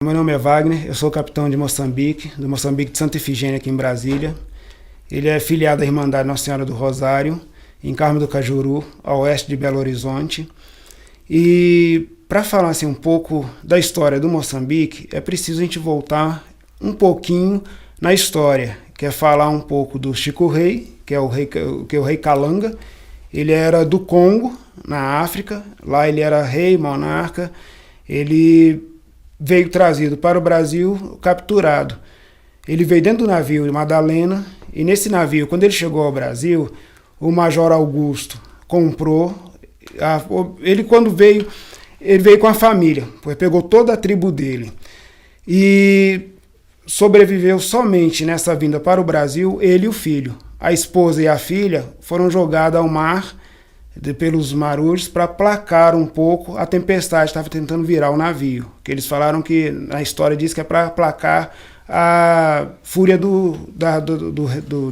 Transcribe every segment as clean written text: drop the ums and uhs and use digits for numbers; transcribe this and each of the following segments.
Meu nome é Wagner, eu sou capitão de Moçambique, do Moçambique de Santa Efigênia, aqui em Brasília. Ele é filiado à Irmandade Nossa Senhora do Rosário, em Carmo do Cajuru, a oeste de Belo Horizonte. E para falar assim, um pouco da história do Moçambique, é preciso a gente voltar um pouquinho na história, que é falar um pouco do Chico Rei, que é o rei Kalanga. Ele era do Congo, na África, lá ele era rei, monarca. Ele veio trazido para o Brasil capturado. Ele veio dentro do navio de Madalena, e nesse navio, quando ele chegou ao Brasil, o Major Augusto comprou. Ele quando veio, ele veio com a família, pegou toda a tribo dele. E sobreviveu somente nessa vinda para o Brasil, ele e o filho. A esposa e a filha foram jogadas ao mar pelos marujos para placar um pouco a tempestade que estava tentando virar o navio. Que eles falaram que, na história diz que é para placar a fúria do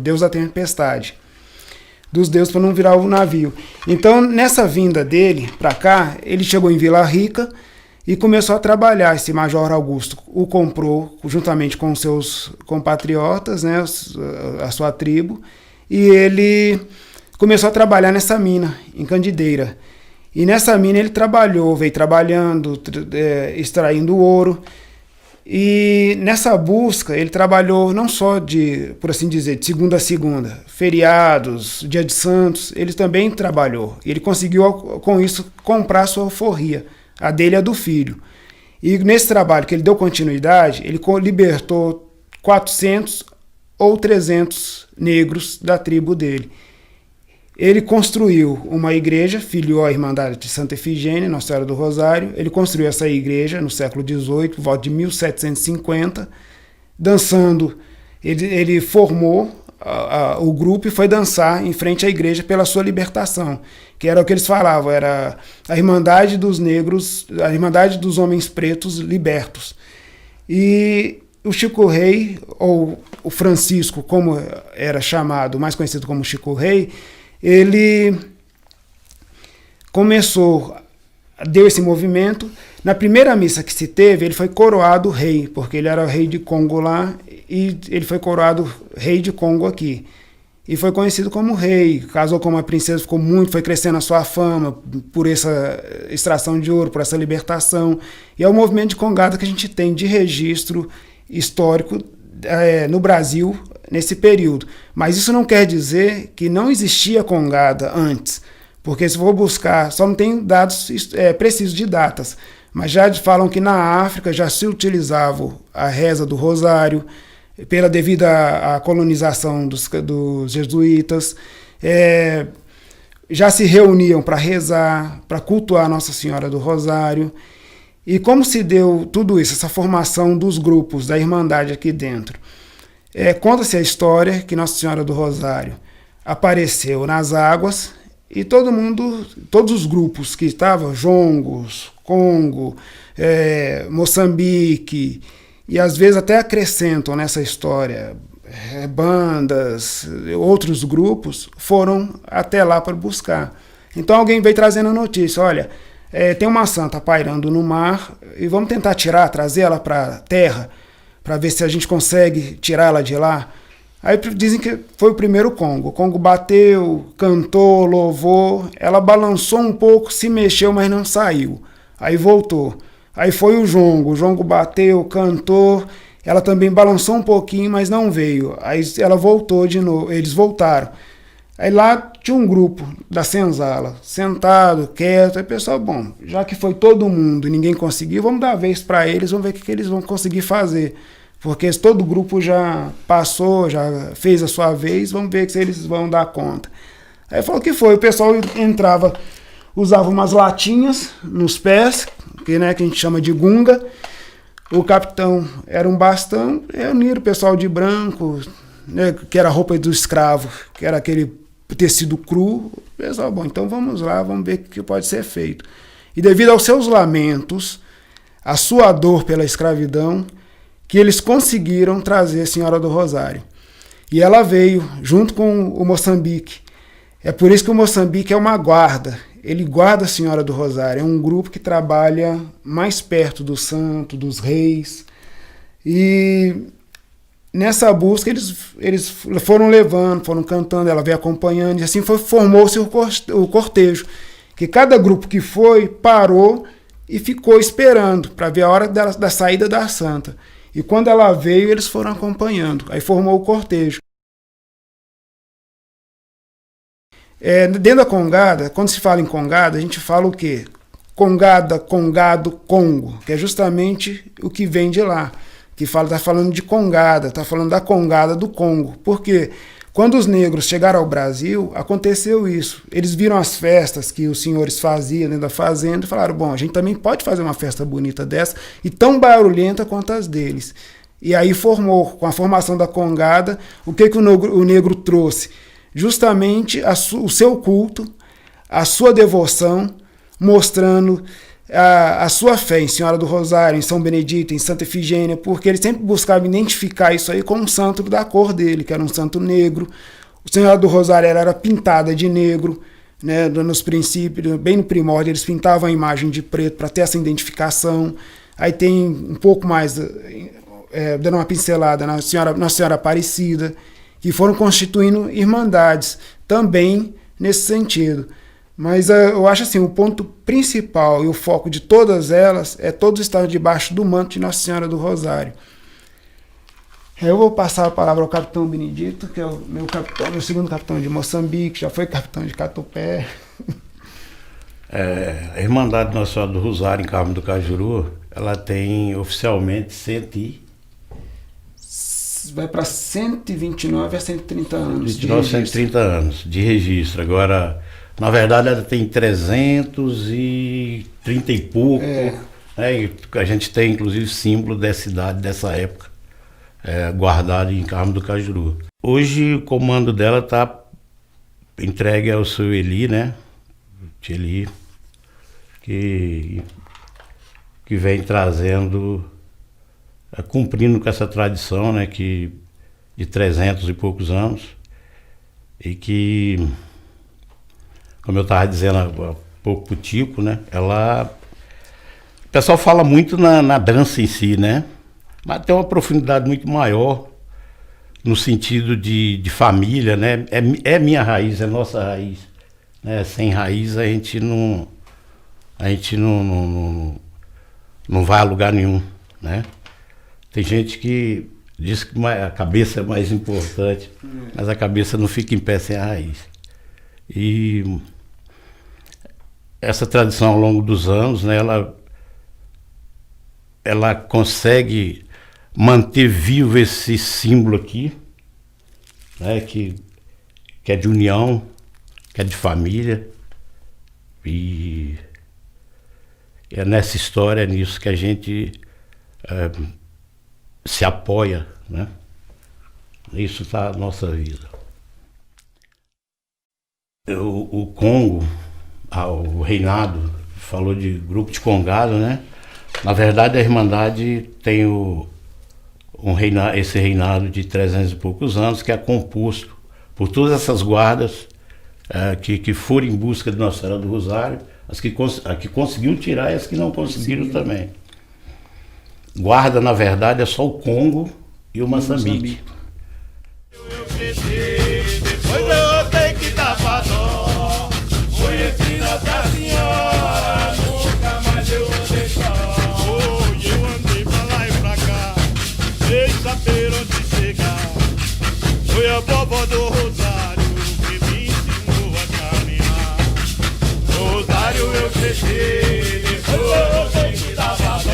deus da tempestade, dos deuses, para não virar o navio. Então, nessa vinda dele para cá, ele chegou em Vila Rica e começou a trabalhar. Esse Major Augusto o comprou juntamente com seus compatriotas, né, a sua tribo, e ele começou a trabalhar nessa mina, em Candideira. E nessa mina ele veio trabalhando, extraindo ouro. E nessa busca ele trabalhou não só por assim dizer, de segunda a segunda, feriados, dia de santos, ele também trabalhou. Ele conseguiu com isso comprar sua alforria, a dele e a do filho. E nesse trabalho que ele deu continuidade, ele libertou 400 ou 300 negros da tribo dele. Ele construiu uma igreja, filiou a Irmandade de Santa Efigênia, Nossa Senhora do Rosário. Ele construiu essa igreja no século XVIII, por volta de 1750. Dançando, ele formou o grupo e foi dançar em frente à igreja pela sua libertação, que era o que eles falavam, era a Irmandade dos Negros, a Irmandade dos Homens Pretos Libertos. E o Chico Rei, ou o Francisco, como era chamado, mais conhecido como Chico Rei, ele deu esse movimento. Na primeira missa que se teve, ele foi coroado rei, porque ele era rei de Congo lá, e ele foi coroado rei de Congo aqui. E foi conhecido como rei, casou com uma princesa, foi crescendo a sua fama por essa extração de ouro, por essa libertação. E é o movimento de congada que a gente tem de registro histórico no Brasil nesse período. Mas isso não quer dizer que não existia congada antes, porque se for buscar, só não tem dados precisos de datas, mas já falam que na África já se utilizava a reza do rosário, devido à colonização dos jesuítas, já se reuniam para rezar, para cultuar Nossa Senhora do Rosário. E como se deu tudo isso, essa formação dos grupos da Irmandade aqui dentro? Conta-se a história que Nossa Senhora do Rosário apareceu nas águas e todos os grupos que estavam, Jongos, Congo, Moçambique, e às vezes até acrescentam nessa história bandas, outros grupos, foram até lá para buscar. Então alguém veio trazendo a notícia, olha, tem uma santa pairando no mar e vamos tentar trazer ela para a terra, para ver se a gente consegue tirar ela de lá. Aí dizem que foi o primeiro Congo. O Congo bateu, cantou, louvou, ela balançou um pouco, se mexeu, mas não saiu. Aí voltou. Aí foi o Jongo bateu, cantou, ela também balançou um pouquinho, mas não veio. Aí ela voltou de novo, eles voltaram. Aí lá tinha um grupo da senzala, sentado, quieto. Aí pessoal, bom, já que foi todo mundo e ninguém conseguiu, vamos dar a vez para eles, vamos ver o que eles vão conseguir fazer. Porque todo o grupo já passou, já fez a sua vez, vamos ver se eles vão dar conta. Aí falou que foi, o pessoal entrava, usava umas latinhas nos pés, que a gente chama de gunga. O capitão era um bastão, reuniram o pessoal de branco, né, que era a roupa do escravo, que era aquele tecido cru. Pessoal, bom, então vamos lá, vamos ver o que pode ser feito. E devido aos seus lamentos, a sua dor pela escravidão, que eles conseguiram trazer a Senhora do Rosário. E ela veio junto com o Moçambique. É por isso que o Moçambique é uma guarda. ele guarda a Senhora do Rosário. É um grupo que trabalha mais perto do santo, dos reis. E nessa busca eles foram levando, foram cantando, ela veio acompanhando, e assim formou-se o cortejo. Que cada grupo que foi parou e ficou esperando para ver a hora da saída da santa. E quando ela veio, eles foram acompanhando. Aí formou o cortejo. Dentro da congada, quando se fala em congada, a gente fala o quê? Congada, congado, congo, que é justamente o que vem de lá. Que está falando de congada, está falando da congada do Congo. Por quê? Quando os negros chegaram ao Brasil, aconteceu isso. Eles viram as festas que os senhores faziam dentro da fazenda e falaram, bom, a gente também pode fazer uma festa bonita dessa e tão barulhenta quanto as deles. E aí com a formação da congada, o que o negro trouxe? Justamente o seu culto, a sua devoção, mostrando a sua fé em Senhora do Rosário, em São Benedito, em Santa Efigênia, porque ele sempre buscava identificar isso aí com um santo da cor dele, que era um santo negro. O Senhora do Rosário era pintada de negro, né, nos princípios, bem no primórdio, eles pintavam a imagem de preto para ter essa identificação. Aí tem um pouco mais, dando uma pincelada na Senhora Aparecida, que foram constituindo irmandades também nesse sentido. Mas eu acho assim, o ponto principal e o foco de todas elas é todos estar debaixo do manto de Nossa Senhora do Rosário. Eu vou passar a palavra ao capitão Benedito, que é o meu segundo capitão de Moçambique, já foi capitão de Catupé. A Irmandade Nossa Senhora do Rosário, em Carmo do Cajuru, ela tem oficialmente vai para 129 a 130 anos. 29 a 130 anos de registro. Agora, na verdade, ela tem 330 e pouco. Né? E a gente tem, inclusive, símbolo dessa idade, dessa época, guardado em Carmo do Cajuru. Hoje, o comando dela está entregue ao seu Eli, né? Eli, que vem trazendo, cumprindo com essa tradição, né? De 300 e poucos anos, e que, como eu estava dizendo há pouco pro Tico, né? O pessoal fala muito na dança em si, né? Mas tem uma profundidade muito maior no sentido de família, né? É minha raiz, é nossa raiz, né? Sem raiz a gente não vai a lugar nenhum, né? Tem gente que diz que a cabeça é mais importante, mas a cabeça não fica em pé sem a raiz. E essa tradição ao longo dos anos, né, ela consegue manter vivo esse símbolo aqui, né, que é de união, que é de família. E é nessa história, nisso que a gente se apoia, né? Isso está na nossa vida. O Congo, o reinado, falou de grupo de congado, né? Na verdade, a Irmandade tem esse reinado de 300 e poucos anos, que é composto por todas essas guardas que foram em busca de Nossa Senhora do Rosário, as que conseguiram tirar e as que não conseguiram também. Guarda, na verdade, é só o Congo e o Moçambique. Depois eu tenho que dar pra dó. Conheci Nossa Senhora, nunca mais eu andei só. Eu andei pra lá e pra cá, sem saber onde chegar. Foi a vovó do Rosário que me ensinou a caminhar. No Rosário eu cresci, depois eu tenho que dar pra dó.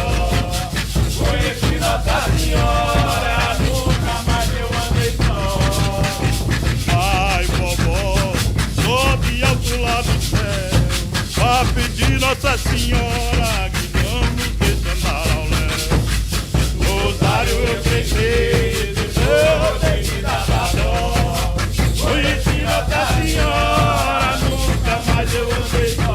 Conheci Nossa Senhora, nunca mais eu andei só. Ai, vovó, sobe alto lá do céu, pra pedir Nossa Senhora que não nos deixa andar ao léu. No Rosário eu cresci, eu tenho que dar pra dó. Conheci Nossa Senhora, nunca mais eu andei só.